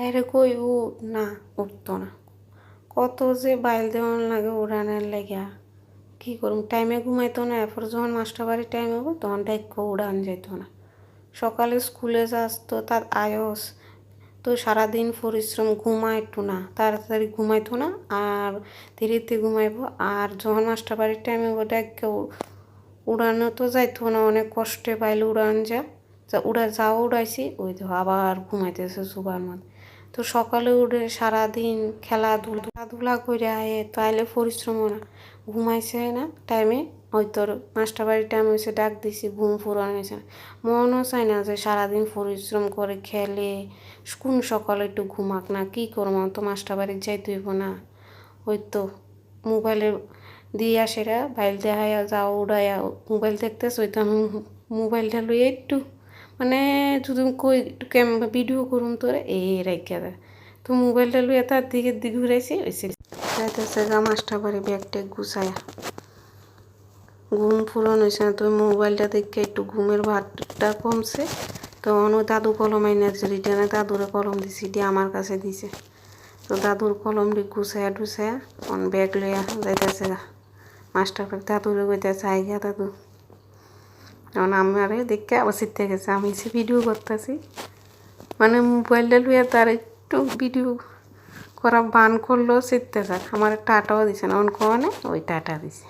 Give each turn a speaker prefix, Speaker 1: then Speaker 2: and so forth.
Speaker 1: হ্যাঁ রে কই উঠ না, উঠতো না। কত যে বাইল দেওয়ান লাগে উড়ানের লেগা, কী করুম, টাইমে ঘুমাইতো না। এরপর যখন মাস্টার বাড়ির টাইম হবো তখন ডাইক্য উড়ান যেত না। সকালে স্কুলে যাস তো তার আয়স তো সারাদিন পরিশ্রম, ঘুমা একটু না, তাড়াতাড়ি ঘুমাইতো না আর ধীরে ঘুমাইবো। আর যখন মাস্টার বাড়ির টাইম হবো ডাইক্য উড়ানো তো যাইতো না, অনেক কষ্টে পাইলে উড়ান যাও উড়াইছি, ওই তো আবার ঘুমাইতেছে সুবার মধ্যে। তো সকালে উঠে সারাদিন খেলাধুলা করে আয়ে তাইলে পরিশ্রমও না, ঘুমাইছে না টাইমে। হয়তো মাস্টার বাড়ির টাইম হয়েছে ডাক দিছি, ঘুম ফুরান হয়েছে না। মনও চায় না যে সারাদিন পরিশ্রম করে খেলে কোন সকালে একটু ঘুমাক না, কী করবো, তো মাস্টার বাড়ি যাইতে হইব না। ওই তো মোবাইলে দিয়া সেরা বাইল দেখাইয়া যাও উড়াইয়া মোবাইল দেখতেছ, ওই তো আমি মোবাইলটা লইয়া একটু মানে যদি কই একটু ভিডিও করুন তোরে এই রেখে দেয়। তো মোবাইলটা লইয়া তার দিকে ঘুরাইছি, ওইসে যাইতেছে গা মাস্টার বাড়ি ব্যাগ ট্যাগ গুছায়া। ঘুম ফুরন হয়েছে না, তো মোবাইলটা দেখে একটু ঘুমের ভাতটা কমছে। তখন ওই দাদু কলম আইনাছে, রিটার্নে দাদুরে কলম দিছি, দিয়ে আমার কাছে দিছে। তো দাদুর কলম দিয়ে গুছায়া টুছায়া ব্যাগ লইয়া যাইতেছে গা মাস্টার বাড়ি। দাদুরে কইতেছে আই গা দাদু। তখন আমারে দেখে আবার শিখতে গেছে, আমি সে ভিডিও করতেছি, মানে মোবাইলটা লইয়া তার একটু ভিডিও করা বান করলেও শিখতে যাক। আমার টাটাও দিছে না, অন কনে ওই টাটা দিছে।